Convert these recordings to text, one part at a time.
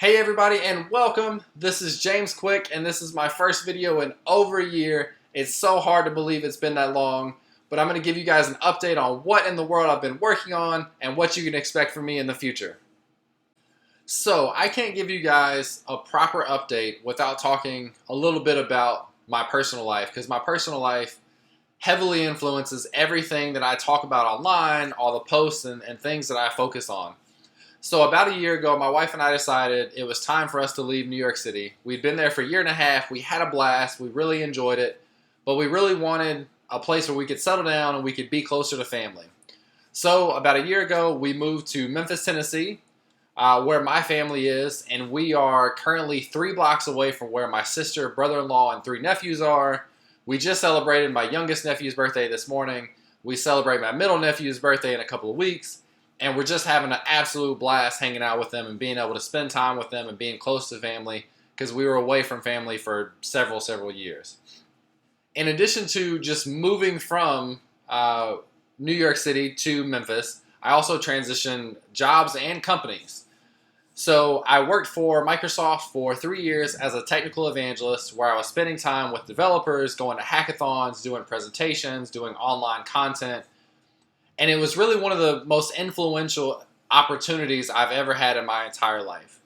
Hey everybody and welcome. This is James Quick and this is my first video in over a year. It's so hard to believe it's been that long, but I'm going to give you guys an update on what in the world I've been working on and what you can expect from me in the future. So I can't give you guys a proper update without talking a little bit about my personal life, because my personal life heavily influences everything that I talk about online, all the posts and things that I focus on. So about a year ago, my wife and I decided it was time for us to leave New York City. We'd been there for a year and a half. We had a blast. We really enjoyed it. But we really wanted a place where we could settle down and we could be closer to family. So about a year ago, we moved to Memphis, Tennessee, where my family is. And we are currently 3 blocks away from where my sister, brother-in-law, and 3 nephews are. We just celebrated my youngest nephew's birthday this morning. We celebrate my middle nephew's birthday in a couple of weeks. And we're just having an absolute blast hanging out with them and being able to spend time with them and being close to family, because we were away from family for several years. In addition to just moving from New York City to Memphis, I also transitioned jobs and companies. So I worked for Microsoft for 3 years as a technical evangelist, where I was spending time with developers, going to hackathons, doing presentations, doing online content. And it was really one of the most influential opportunities I've ever had in my entire life.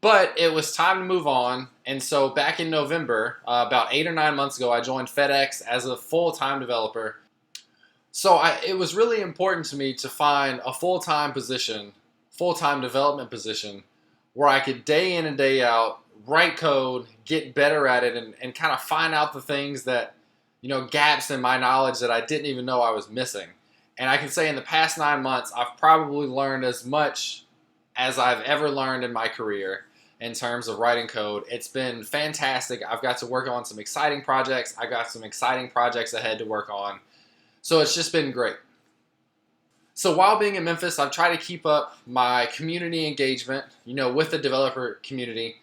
But it was time to move on. And so back in November, about 8 or 9 months ago, I joined FedEx as a full-time developer. So it was really important to me to find a full-time position, full-time development position, where I could day in and day out write code, get better at it, and kind of find out the things that, gaps in my knowledge that I didn't even know I was missing. And I can say in the past 9 months, I've probably learned as much as I've ever learned in my career in terms of writing code. It's been fantastic. I've got to work on some exciting projects. I've got some exciting projects ahead to work on. So it's just been great. So while being in Memphis, I've tried to keep up my community engagement, with the developer community.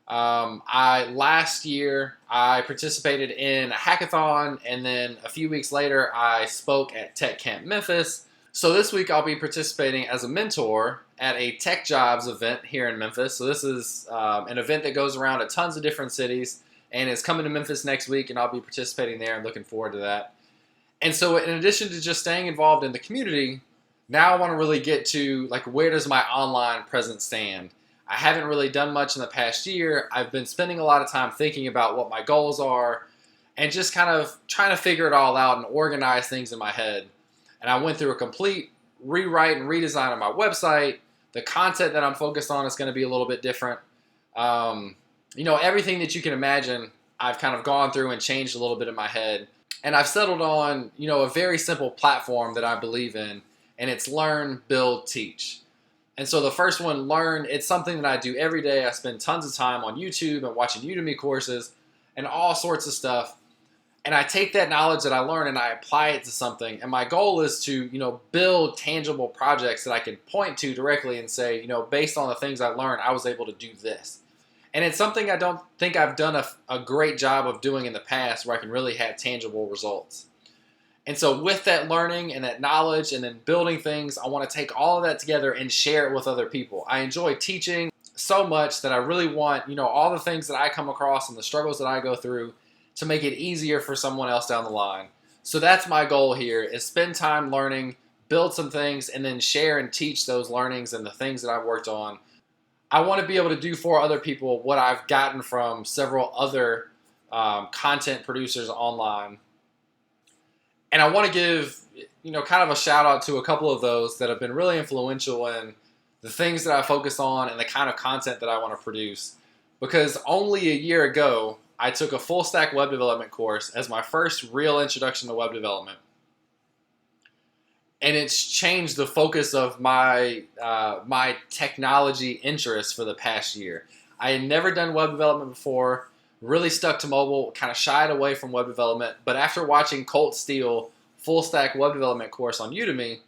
Last year I participated in a hackathon, and then a few weeks later I spoke at Tech Camp Memphis. So this week I'll be participating as a mentor at a Tech Jobs event here in Memphis. So this is an event that goes around to tons of different cities and is coming to Memphis next week, and I'll be participating there and looking forward to that. And so in addition to just staying involved in the community, now I want to really get to where does my online presence stand? I haven't really done much in the past year. I've been spending a lot of time thinking about what my goals are and just kind of trying to figure it all out and organize things in my head. And I went through a complete rewrite and redesign of my website. The content that I'm focused on is going to be a little bit different. Everything that you can imagine, I've kind of gone through and changed a little bit in my head. And I've settled on, a very simple platform that I believe in, and it's learn, build, teach. And so the first one, learn, it's something that I do every day. I spend tons of time on YouTube and watching Udemy courses and all sorts of stuff. And I take that knowledge that I learn and I apply it to something. And my goal is to, build tangible projects that I can point to directly and say, based on the things I learned, I was able to do this. And it's something I don't think I've done a great job of doing in the past, where I can really have tangible results. And so with that learning and that knowledge and then building things, I want to take all of that together and share it with other people. I enjoy teaching so much that I really want, all the things that I come across and the struggles that I go through to make it easier for someone else down the line. So that's my goal here, is spend time learning, build some things, and then share and teach those learnings and the things that I've worked on. I want to be able to do for other people what I've gotten from several other content producers online. And I want to give, kind of a shout out to a couple of those that have been really influential in the things that I focus on and the kind of content that I want to produce. Because only a year ago, I took a full stack web development course as my first real introduction to web development. And it's changed the focus of my technology interests for the past year. I had never done web development before. Really stuck to mobile, kind of shied away from web development. But after watching Colt Steele full stack web development course on Udemy,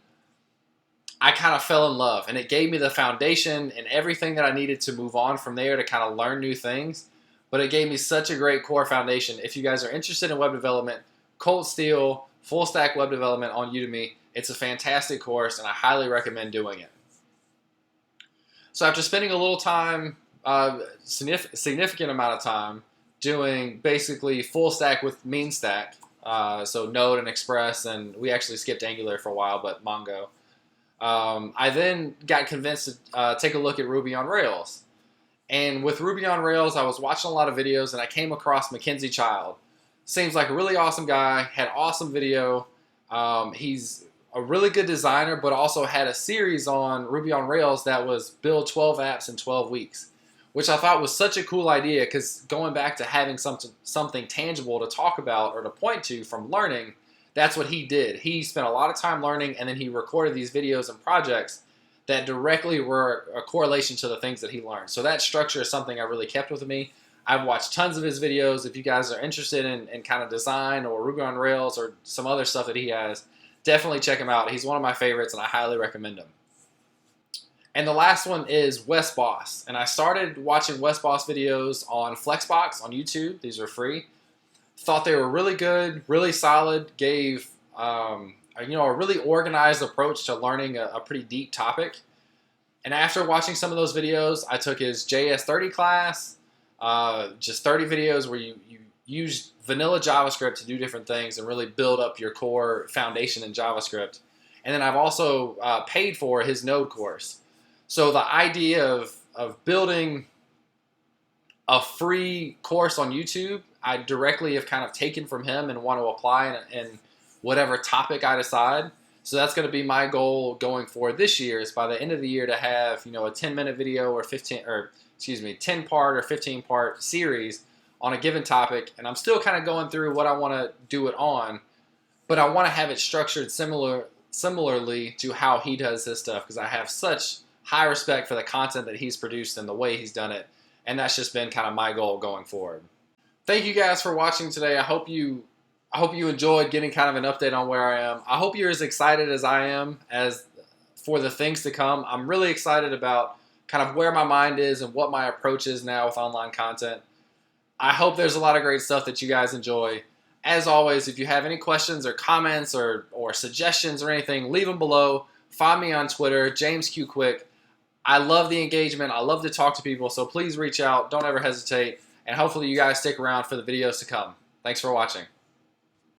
I kind of fell in love. And it gave me the foundation and everything that I needed to move on from there to kind of learn new things. But it gave me such a great core foundation. If you guys are interested in web development, Colt Steele full stack web development on Udemy, it's a fantastic course and I highly recommend doing it. So after spending a little time, significant amount of time, doing basically full stack with mean stack, so Node and Express, and we actually skipped Angular for a while, but Mongo. I then got convinced to take a look at Ruby on Rails. And with Ruby on Rails, I was watching a lot of videos, and I came across Mackenzie Child. Seems like a really awesome guy, had awesome video. He's a really good designer, but also had a series on Ruby on Rails that was build 12 apps in 12 weeks, which I thought was such a cool idea, because going back to having something tangible to talk about or to point to from learning, that's what he did. He spent a lot of time learning, and then he recorded these videos and projects that directly were a correlation to the things that he learned. So that structure is something I really kept with me. I've watched tons of his videos. If you guys are interested in kind of design or Ruby on Rails or some other stuff that he has, definitely check him out. He's one of my favorites, and I highly recommend him. And the last one is Wes Boss. And I started watching Wes Boss videos on Flexbox on YouTube. These are free. Thought they were really good, really solid, gave a really organized approach to learning a pretty deep topic. And after watching some of those videos, I took his JS 30 class, just 30 videos where you use vanilla JavaScript to do different things and really build up your core foundation in JavaScript. And then I've also paid for his Node course. So the idea of building a free course on YouTube, I directly have kind of taken from him and want to apply in whatever topic I decide. So that's going to be my goal going forward this year, is by the end of the year to have, a 10-minute video or 10-part or 15-part series on a given topic. And I'm still kind of going through what I want to do it on, but I want to have it structured similarly to how he does his stuff, because I have such high respect for the content that he's produced and the way he's done it. And that's just been kind of my goal going forward. Thank you guys for watching today. I hope you enjoyed getting kind of an update on where I am. I hope you're as excited as I am as for the things to come. I'm really excited about kind of where my mind is and what my approach is now with online content. I hope there's a lot of great stuff that you guys enjoy. As always, if you have any questions or comments or suggestions or anything, leave them below. Find me on Twitter, James Q Quick. I love the engagement. I love to talk to people, so please reach out. Don't ever hesitate. And hopefully you guys stick around for the videos to come. Thanks for watching.